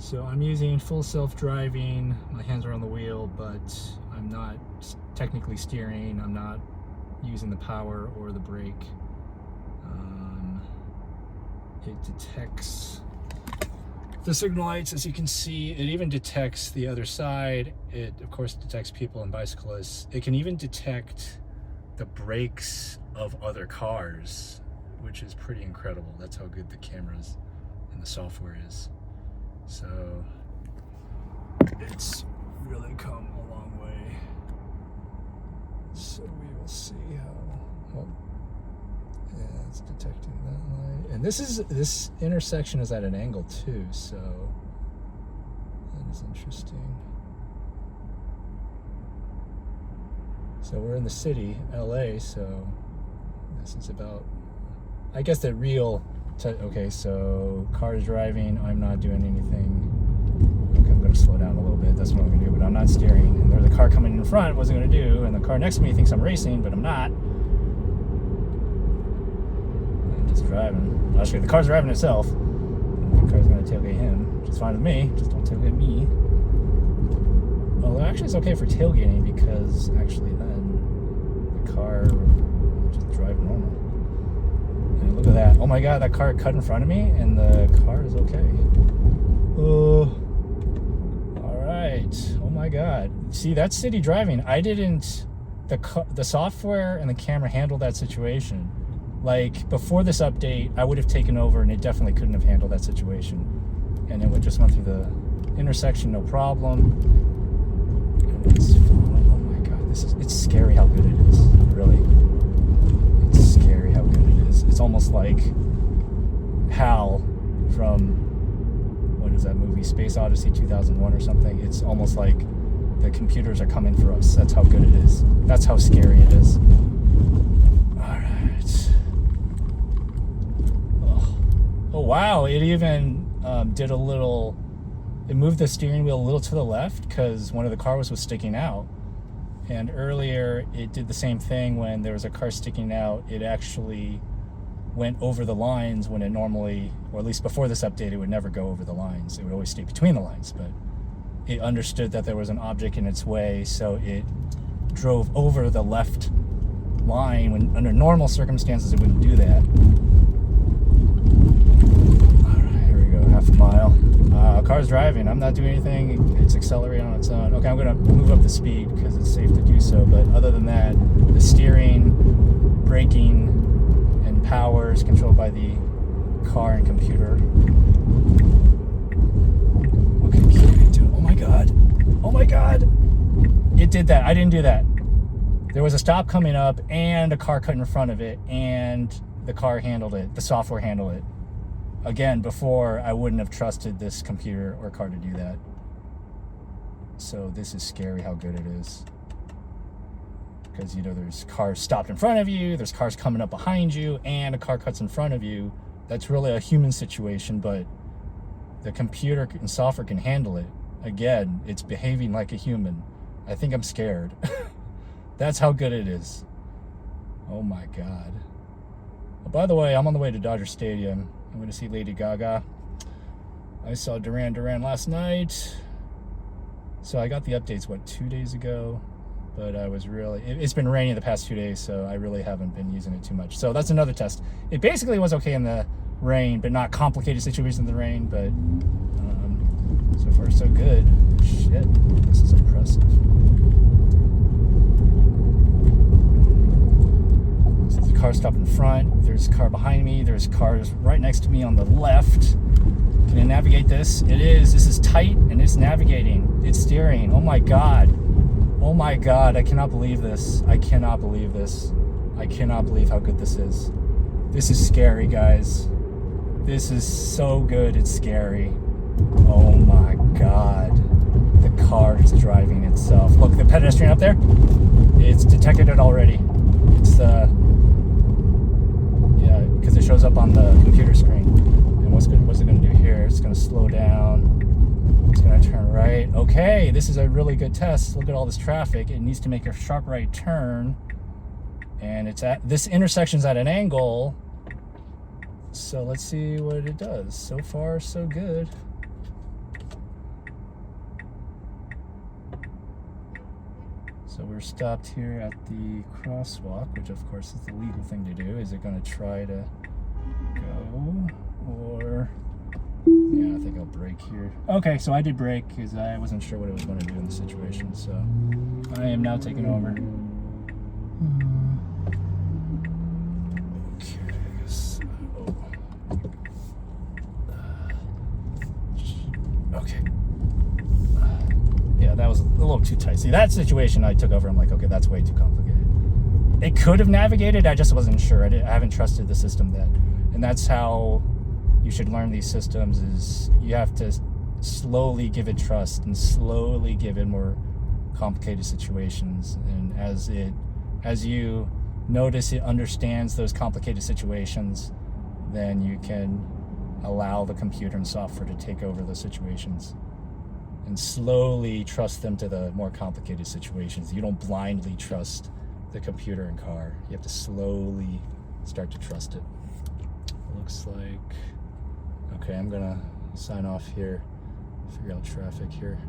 So I'm using full self-driving. My hands are on the wheel, but I'm not technically steering. I'm not using the power or the brake. It detects the signal lights, as you can see. It even detects the other side. It, of course, detects people and bicyclists. It can even detect the brakes of other cars, which is pretty incredible. That's how good the cameras and the software is. So it's really come a long way. So we will see how, oh, yeah, it's detecting that light. And this intersection is at an angle too, so that is interesting. So we're in the city, LA, so this is about, I guess the real, okay, so car's driving, I'm not doing anything. Okay, I'm gonna slow down a little bit, that's what I'm gonna do, but I'm not steering. And there's a car coming in front, what's it gonna do? And the car next to me thinks I'm racing, but I'm not. I'm just driving. Actually, the car's driving itself. And the car's gonna tailgate him, which is fine with me, just don't tailgate me. Well, actually it's okay for tailgating because actually then the car will just drive normal. And look at that. Oh my god, that car cut in front of me and the car is okay. Oh. Alright. Oh my god. See, that's city driving. I didn't... The software and the camera handled that situation. Like, before this update, I would have taken over and it definitely couldn't have handled that situation. And it just went through the intersection, no problem. And it's... Oh my god, it's scary how good it is. Really. It's scary how good it is. It's almost like HAL from, what is that movie, Space Odyssey 2001 or something. It's almost like the computers are coming for us. That's how good it is. That's how scary it is. Alright. Oh wow, it even did a little, it moved the steering wheel a little to the left because one of the cars was sticking out. And earlier it did the same thing when there was a car sticking out. It actually went over the lines when it normally, or at least before this update, it would never go over the lines. It would always stay between the lines, but it understood that there was an object in its way, so it drove over the left line when under normal circumstances it wouldn't do that. All right, here we go, half a mile. Car's driving, I'm not doing anything, it's accelerating on its own. Okay, I'm gonna move up the speed because it's safe to do so, but other than that, the steering, braking, and power is controlled by the car and computer. Okay, oh my god. Oh my god. It did that, I didn't do that. There was a stop coming up and a car cut in front of it and the car handled it, the software handled it. Again, before I wouldn't have trusted this computer or car to do that. So this is scary how good it is. Because, you know, there's cars stopped in front of you, there's cars coming up behind you, and a car cuts in front of you. That's really a human situation, but the computer and software can handle it. Again, it's behaving like a human. I think I'm scared. That's how good it is. Oh my god. Oh, by the way, I'm on the way to Dodger Stadium. I'm going to see Lady Gaga. I saw Duran Duran last night. So I got the updates, what, 2 days ago? But I was really... It's been raining the past 2 days, so I really haven't been using it too much. So that's another test. It basically was okay in the rain, but not complicated situations in the rain. But so far, so good. Shit, this is impressive. There's a car stopped in front. There's a car behind me. There's cars right next to me on the left. Can I navigate this? It is. This is tight, and it's navigating. It's steering. Oh my god. Oh my god. I cannot believe this. I cannot believe this. I cannot believe how good this is. This is scary, guys. This is so good. It's scary. Oh my god. The car is driving itself. Look, the pedestrian up there. It's detected it already. It's yeah, because it shows up on the computer screen. And what's it going to do here? It's going to slow down. It's going to turn right. Okay, this is a really good test. Look at all this traffic. It needs to make a sharp right turn. And it's at this intersection's at an angle. So let's see what it does. So far, so good. So we're stopped here at the crosswalk, which of course is the legal thing to do. Is it going to try to go, or yeah, I think I'll brake here. Okay, so I did brake because I wasn't sure what it was going to do in the situation. So I am now taking over. Okay, so, okay. Yeah, that was a little too tight. See, that situation I took over, I'm like, okay, that's way too complicated. It could have navigated, I just wasn't sure. I haven't trusted the system that. And that's how you should learn these systems, is you have to slowly give it trust and slowly give it more complicated situations. And as you notice it understands those complicated situations, then you can allow the computer and software to take over those situations and slowly trust them to the more complicated situations. You don't blindly trust the computer and car. You have to slowly start to trust it. Looks like, okay, I'm gonna sign off here, figure out traffic here.